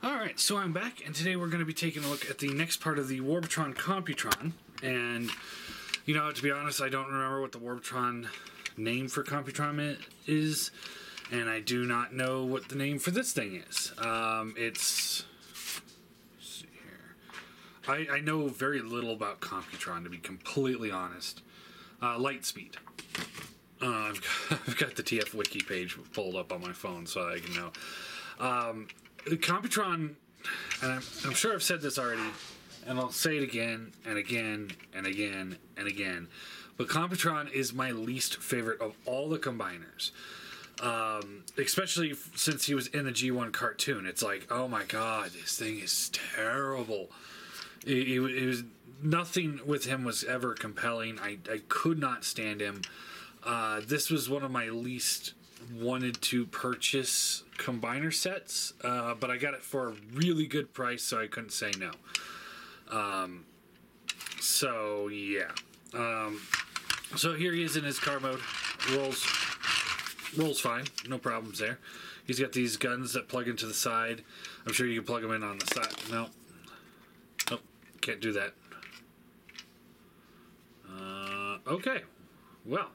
Alright, so I'm back, and today we're going to be taking a look at the next part of the Warbotron computron. And, you know, to be honest, I don't remember what the Warbotron name for computron is, and I do not know what the name for this thing is. Let's see here. I know very little about computron, to be completely honest. Lightspeed. I've got the TF wiki page pulled up on my phone so I can know. Computron, and I'm sure I've said this already, and I'll say it again and again and again and again, but Computron is my least favorite of all the combiners. Especially since he was in the G1 cartoon. It's like, oh my god, this thing is terrible. It was nothing with him was ever compelling. I could not stand him. This was one of my least wanted to purchase combiner sets, but I got it for a really good price, so I couldn't say no. So yeah. So here he is in his car mode. Rolls fine, no problems there. He's got these guns that plug into the side. I'm sure you can plug them in on the side. No. Nope, can't do that. Okay. Well,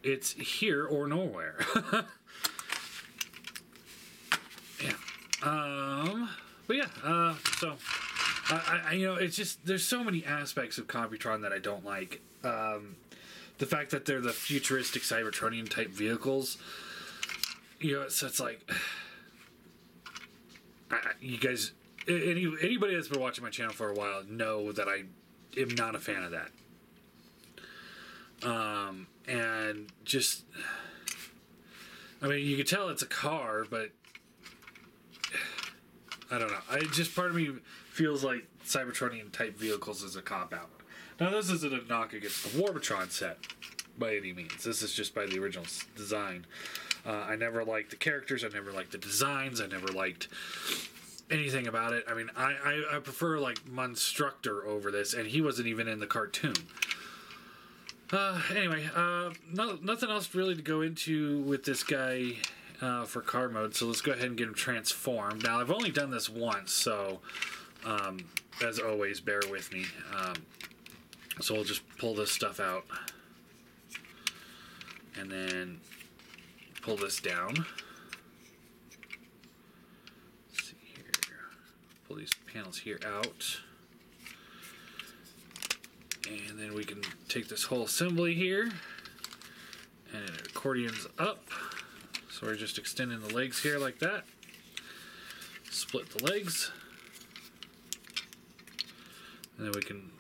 it's here or nowhere. Yeah. But yeah, so I you know, it's just there's so many aspects of Computron that I don't like. The fact that they're the futuristic Cybertronian type vehicles, you know, so it's like you guys, anybody that's been watching my channel for a while know that I am not a fan of that. And just, I mean, you can tell it's a car, but I don't know. Just part of me feels like Cybertronian type vehicles is a cop-out. Now, this isn't a knock against the Warbotron set by any means. This is just by the original design. I never liked the characters. I never liked the designs. I never liked anything about it. I mean, I prefer like Monstructor over this, and he wasn't even in the cartoon. Anyway, nothing else really to go into with this guy for car mode, so let's go ahead and get him transformed. Now, I've only done this once, so as always, bear with me. So we'll just pull this stuff out and then pull this down. Let's see here. Pull these panels here out. And then we can take this whole assembly here and it accordions up. So we're just extending the legs here like that. Split the legs. And then we can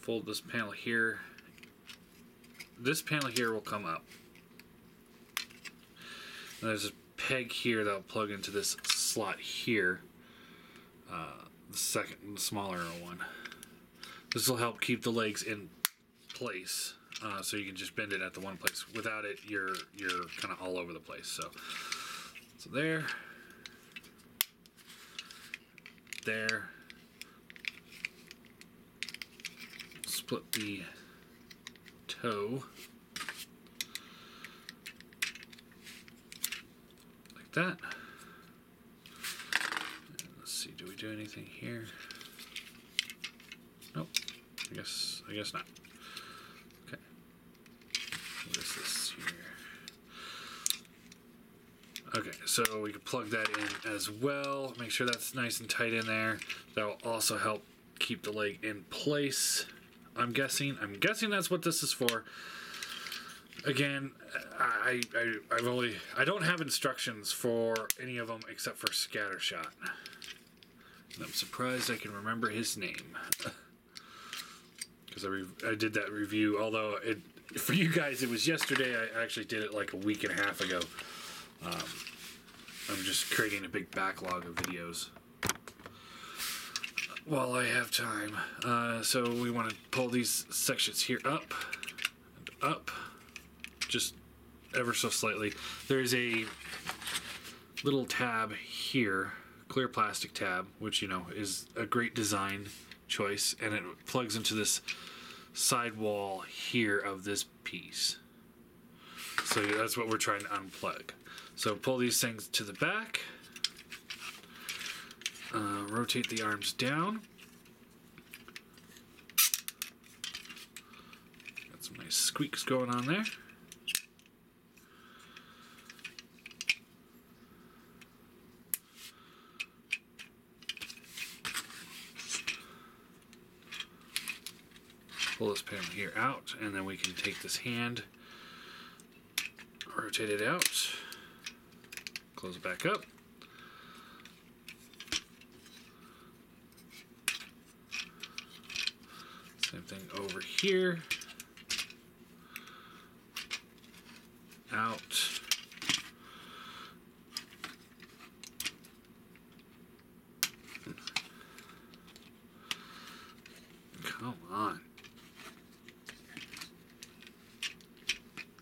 fold this panel here. This panel here will come up. And there's a peg here that'll plug into this slot here. The second, the smaller one. This will help keep the legs in place, so you can just bend it at the one place. Without it, you're kind of all over the place. So there, split the toe like that. And let's see, do we do anything here? Nope. I guess not. Okay. What is this here? Okay, so we can plug that in as well. Make sure that's nice and tight in there. That will also help keep the leg in place. I'm guessing that's what this is for. Again, I don't have instructions for any of them except for Scattershot. And I'm surprised I can remember his name. Because I did that review, although for you guys it was yesterday. I actually did it like a week and a half ago. I'm just creating a big backlog of videos while I have time. So we want to pull these sections here up and up, just ever so slightly. There's a little tab here, clear plastic tab, which, you know, is a great design choice, and it plugs into this side wall here of this piece. So that's what we're trying to unplug. So pull these things to the back, rotate the arms down. Got some nice squeaks going on there. Pull this panel here out, and then we can take this hand, rotate it out, close it back up. Same thing over here, out. Come on.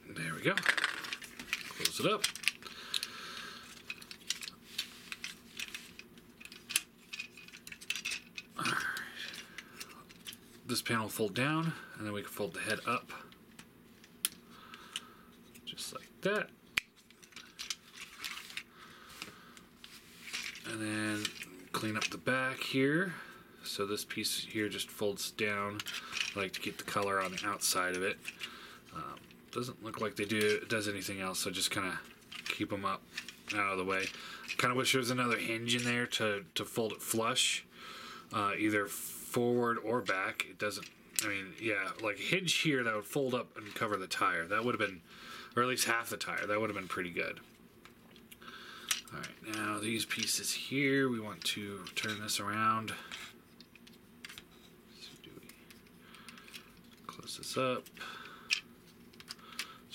There we go. Close it up. All right. This panel will fold down, and then we can fold the head up. Just like that. And then clean up the back here. So this piece here just folds down. I like to keep the color on the outside of it. Doesn't look like it does anything else, so just kind of keep them up out of the way. Kind of wish there was another hinge in there to fold it flush, either forward or back. It doesn't, I mean, yeah, like a hinge here that would fold up and cover the tire. That would have been, or at least half the tire. That would have been pretty good. All right, now these pieces here, we want to turn this around. So do we close this up?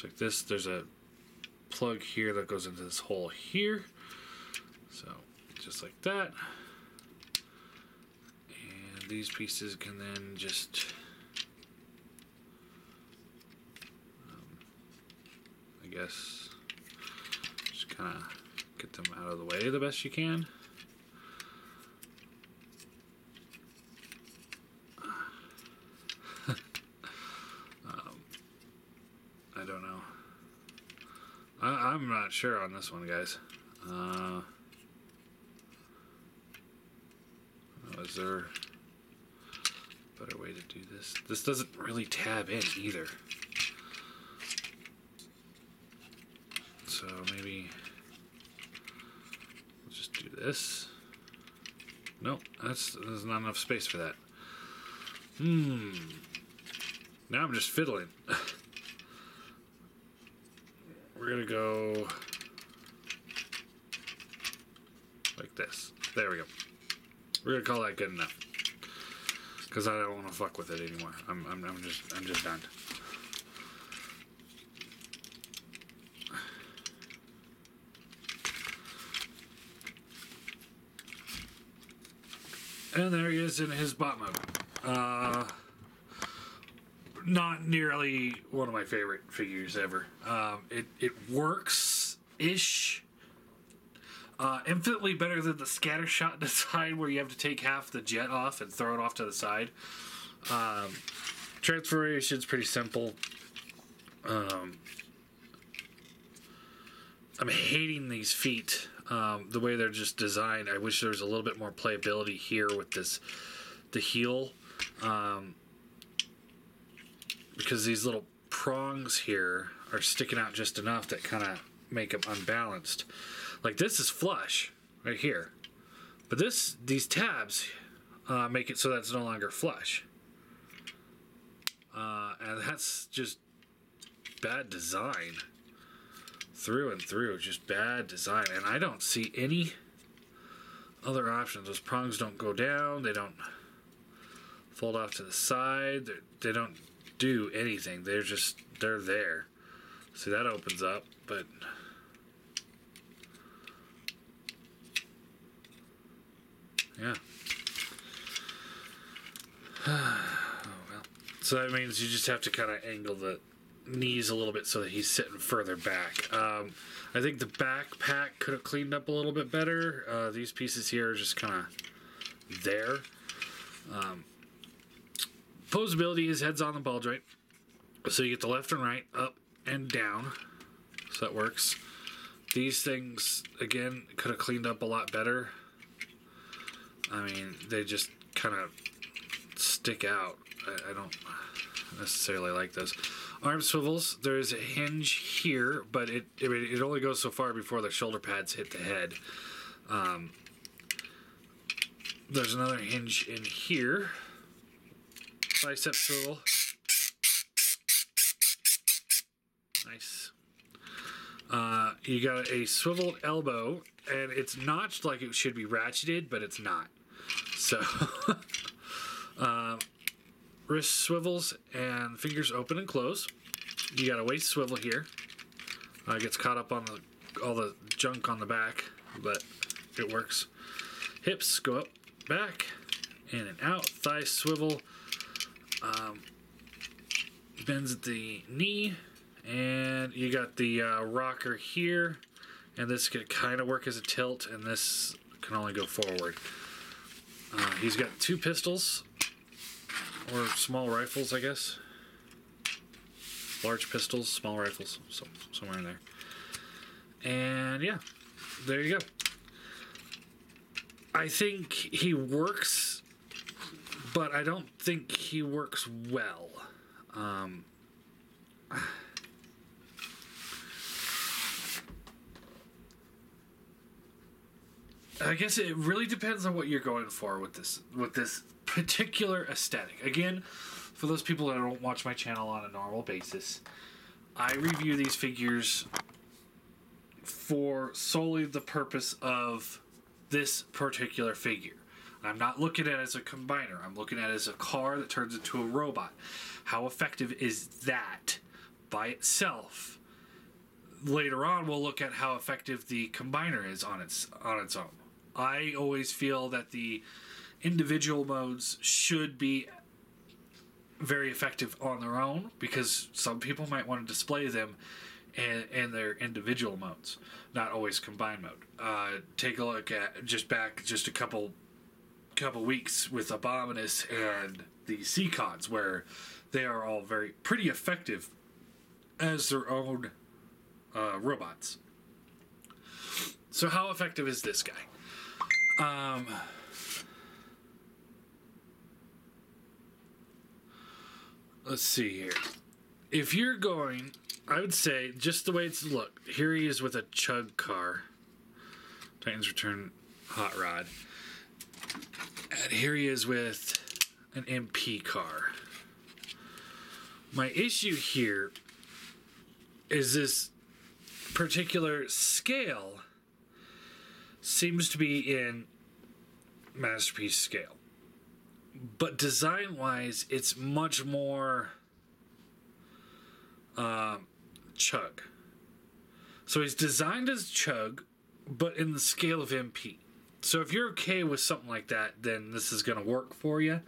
Like this, there's a plug here that goes into this hole here, so just like that, and these pieces can then just I guess just kind of get them out of the way the best you can. I don't know. I'm not sure on this one, guys. Is there a better way to do this? This doesn't really tab in either. So maybe we'll just do this. Nope, there's not enough space for that. Now I'm just fiddling. We're gonna go like this. There we go. We're gonna call that good enough, because I don't want to fuck with it anymore. I'm just done. And there he is in his bot mode. Not nearly one of my favorite figures ever. It works-ish. Infinitely better than the scatter shot design where you have to take half the jet off and throw it off to the side. Transformation's pretty simple. I'm hating these feet. The way they're just designed. I wish there was a little bit more playability here with the heel. Because these little prongs here are sticking out just enough that kind of make them unbalanced. Like this is flush right here, but these tabs make it so that it's no longer flush, and that's just bad design through and through. Just bad design, and I don't see any other options. Those prongs don't go down. They don't fold off to the side. They don't do anything. They're there. See, that opens up, but yeah. Oh well. So that means you just have to kind of angle the knees a little bit so that he's sitting further back. I think the backpack could have cleaned up a little bit better. These pieces here are just kind of there. Posability, his head's on the ball joint, so you get the left and right, up and down, so that works. These things, again, could have cleaned up a lot better. I mean, they just kind of stick out. I don't necessarily like those. Arm swivels, there's a hinge here, but it only goes so far before the shoulder pads hit the head. There's another hinge in here. Bicep swivel. Nice. You got a swiveled elbow, and it's notched like it should be ratcheted, but it's not. So, wrist swivels and fingers open and close. You got a waist swivel here. Gets caught up on all the junk on the back, but it works. Hips go up, back, in and out. Thigh swivel. Bends at the knee. And you got the rocker here. And this can kind of work as a tilt, and this can only go forward. He's got 2 pistols. Or small rifles, I guess. Large pistols, small rifles, somewhere in there. And yeah, there you go. I think he works, but I don't think he works well. I guess it really depends on what you're going for with this particular aesthetic. Again, for those people that don't watch my channel on a normal basis, I review these figures for solely the purpose of this particular figure. I'm not looking at it as a combiner. I'm looking at it as a car that turns into a robot. How effective is that by itself? Later on, we'll look at how effective the combiner is on its own. I always feel that the individual modes should be very effective on their own, because some people might want to display them in their individual modes, not always combined mode. Take a look at just a couple weeks with Abominus and the Seacons, where they are all pretty effective as their own robots. So how effective is this guy? Let's see here. If you're going, I would say, just the way it's look. Here he is with a Chug car. Titans Return Hot Rod. And here he is with an MP car. My issue here is this particular scale seems to be in Masterpiece scale. But design-wise, it's much more Chug. So he's designed as Chug, but in the scale of MP. So if you're okay with something like that, then this is going to work for you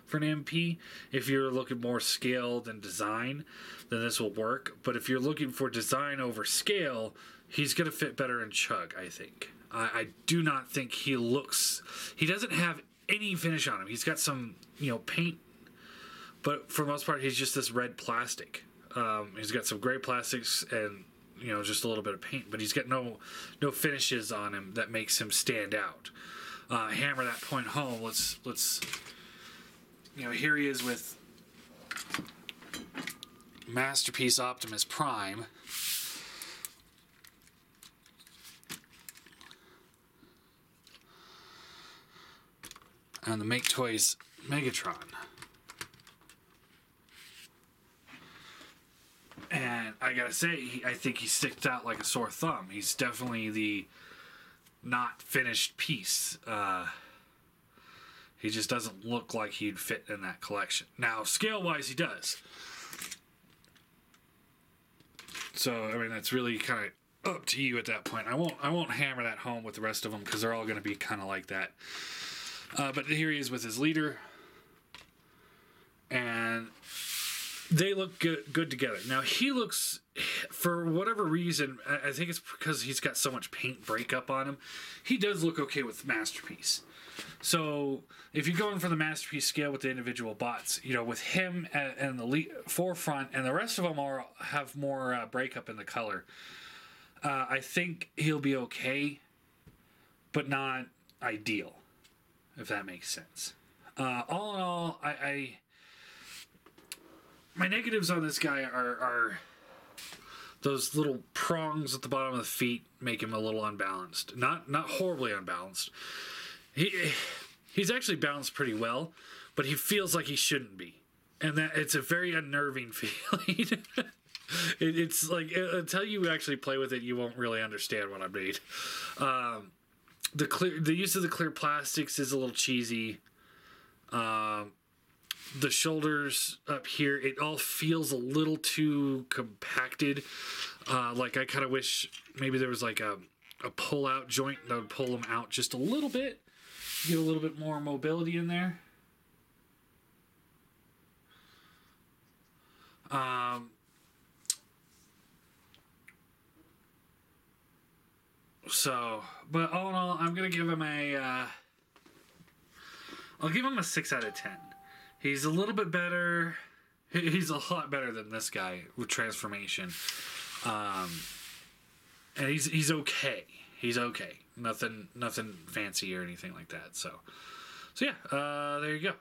for an MP. If you're looking more scale than design, then this will work. But if you're looking for design over scale, he's going to fit better in Chug, I think. I do not think he doesn't have any finish on him. He's got some, paint, but for the most part, he's just this red plastic. He's got some gray plastics and, just a little bit of paint, but he's got no finishes on him that makes him stand out. Hammer that point home. Let's here he is with Masterpiece Optimus Prime. And the Make Toys Megatron. And I gotta say, I think he sticks out like a sore thumb. He's definitely the not finished piece. He just doesn't look like he'd fit in that collection. Now, scale-wise, he does. So, I mean, that's really kind of up to you at that point. I won't hammer that home with the rest of them, because they're all going to be kind of like that. But here he is with his leader, and they look good together. Now, he looks, for whatever reason, I think it's because he's got so much paint breakup on him, he does look okay with Masterpiece. So, if you're going for the Masterpiece scale with the individual bots, with him and the forefront, and the rest of them have more breakup in the color, I think he'll be okay, but not ideal. if that makes sense. All in all, my negatives on this guy are those little prongs at the bottom of the feet make him a little unbalanced. Not horribly unbalanced. He's actually balanced pretty well, but he feels like he shouldn't be. And that it's a very unnerving feeling. It's like, until you actually play with it, you won't really understand what I mean. The use of the clear plastics is a little cheesy. The shoulders up here, it all feels a little too compacted. Like, I kind of wish maybe there was like a pull-out joint that would pull them out just a little bit. Get a little bit more mobility in there. But all in all, I'm gonna give him I'll give him a 6 out of 10. He's a little bit better. He's a lot better than this guy with transformation. And he's okay. He's okay. Nothing fancy or anything like that. So yeah, there you go.